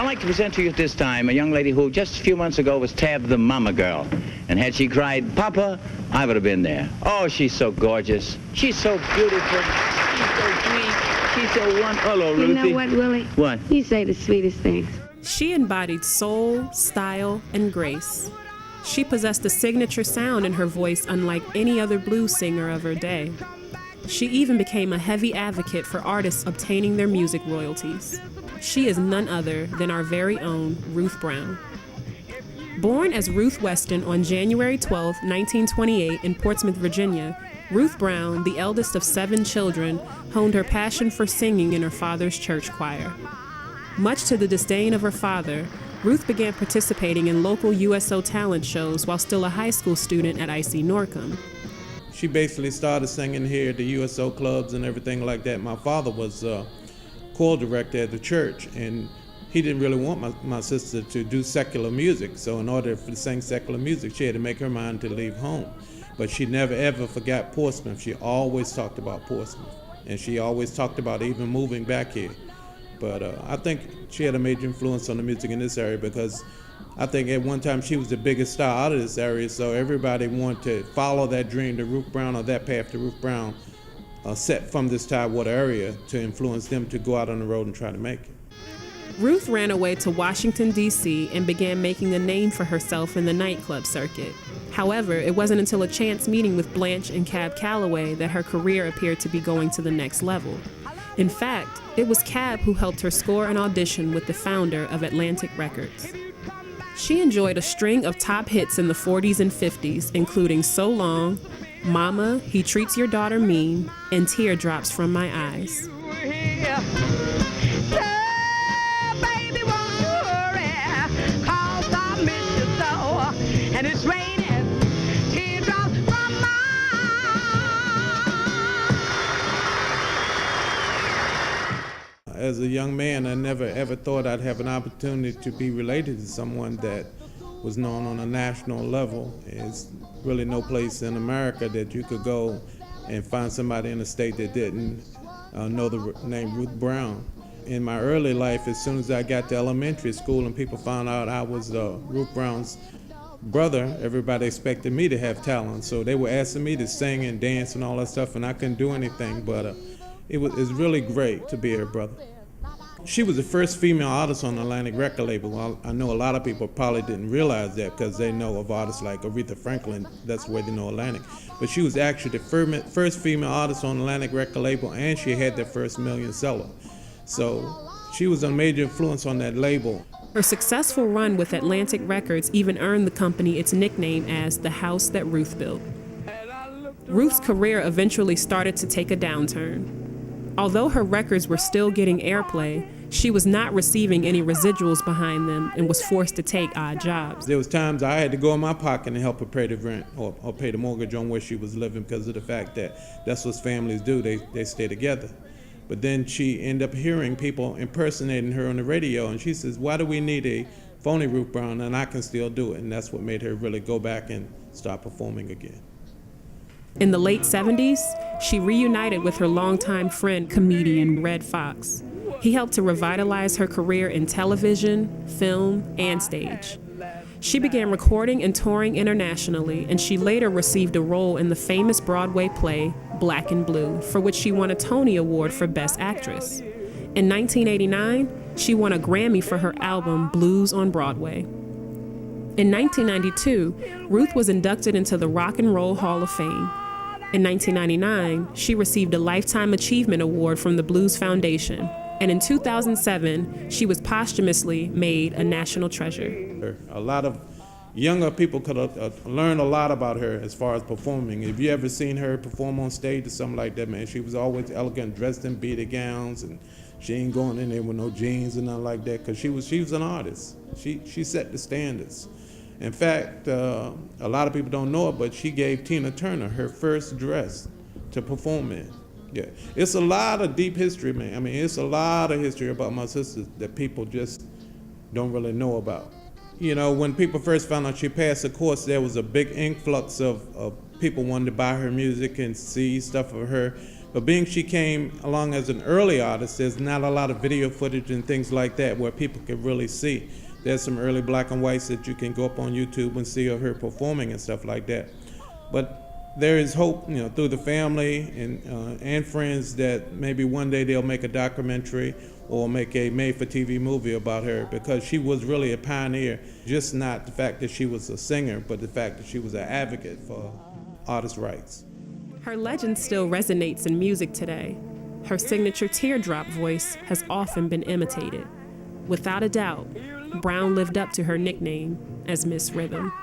I'd like to present to you at this time a young lady who just a few months ago was tabbed the mama girl. And had she cried, Papa, I would have been there. Oh, she's so gorgeous. She's so beautiful. She's so sweet. She's so wonderful. Hello, Ruthie. You know what, Willie? What? You say the sweetest things. She embodied soul, style, and grace. She possessed a signature sound in her voice unlike any other blues singer of her day. She even became a heavy advocate for artists obtaining their music royalties. She is none other than our very own Ruth Brown. Born as Ruth Weston on January 12, 1928 in Portsmouth, Virginia, Ruth Brown, the eldest of 7 children, honed her passion for singing in her father's church choir. Much to the disdain of her father, Ruth began participating in local USO talent shows while still a high school student at IC Norcom. She basically started singing here at the USO clubs and everything like that. My father was choir director at the church, and he didn't really want my sister to do secular music. So in order to sing secular music, she had to make her mind to leave home. But she never ever forgot Portsmouth. She always talked about Portsmouth, and she always talked about even moving back here. But I think she had a major influence on the music in this area, because I think at one time she was the biggest star out of this area, so everybody wanted to follow that dream to Ruth Brown, or that path to Ruth Brown, set from this Tidewater area to influence them to go out on the road and try to make it. Ruth ran away to Washington, D.C. and began making a name for herself in the nightclub circuit. However, it wasn't until a chance meeting with Blanche and Cab Calloway that her career appeared to be going to the next level. In fact, it was Cab who helped her score an audition with the founder of Atlantic Records. She enjoyed a string of top hits in the 40s and 50s, including So Long, Mama, He Treats Your Daughter Mean, and Teardrops from My Eyes. Baby, won't you hurry, 'cause I miss you so, and it's raining, teardrops from my eyes. As a young man, I never ever thought I'd have an opportunity to be related to someone that was known on a national level. There's really no place in America that you could go and find somebody in the state that didn't know the name Ruth Brown. In my early life, as soon as I got to elementary school and people found out I was Ruth Brown's brother, everybody expected me to have talent. So they were asking me to sing and dance and all that stuff, and I couldn't do anything, but it's really great to be her brother. She was the first female artist on the Atlantic record label. Well, I know a lot of people probably didn't realize that, because they know of artists like Aretha Franklin. That's the way they know Atlantic. But she was actually the first female artist on the Atlantic record label, and she had their first million seller. So she was a major influence on that label. Her successful run with Atlantic Records even earned the company its nickname as the house that Ruth built. Ruth's career eventually started to take a downturn. Although her records were still getting airplay, she was not receiving any residuals behind them and was forced to take odd jobs. There was times I had to go in my pocket and help her pay the rent or pay the mortgage on where she was living, because of the fact that that's what families do, they stay together. But then she ended up hearing people impersonating her on the radio, and she says, why do we need a phony Ruth Brown, and I can still do it? And that's what made her really go back and start performing again. In the late 70s, she reunited with her longtime friend, comedian Red Fox. He helped to revitalize her career in television, film, and stage. She began recording and touring internationally, and she later received a role in the famous Broadway play, Black and Blue, for which she won a Tony Award for Best Actress. In 1989, she won a Grammy for her album, Blues on Broadway. In 1992, Ruth was inducted into the Rock and Roll Hall of Fame. In 1999, she received a Lifetime Achievement Award from the Blues Foundation, and in 2007, she was posthumously made a national treasure. A lot of younger people could have learned a lot about her as far as performing. If you ever seen her perform on stage or something like that, man, she was always elegant, dressed in beaded gowns, and she ain't going in there with no jeans and nothing like that, because she was an artist. She set the standards. In fact, a lot of people don't know it, but she gave Tina Turner her first dress to perform in. Yeah, it's a lot of deep history, man. I mean, it's a lot of history about my sister that people just don't really know about. You know, when people first found out she passed the course, there was a big influx of people wanting to buy her music and see stuff of her. But being she came along as an early artist, there's not a lot of video footage and things like that where people can really see. There's some early black and whites that you can go up on YouTube and see of her performing and stuff like that. But there is hope, through the family and friends that maybe one day they'll make a documentary or make a made-for-TV movie about her, because she was really a pioneer, just not the fact that she was a singer, but the fact that she was an advocate for artists' rights. Her legend still resonates in music today. Her signature teardrop voice has often been imitated. Without a doubt, Brown lived up to her nickname as Miss Rhythm.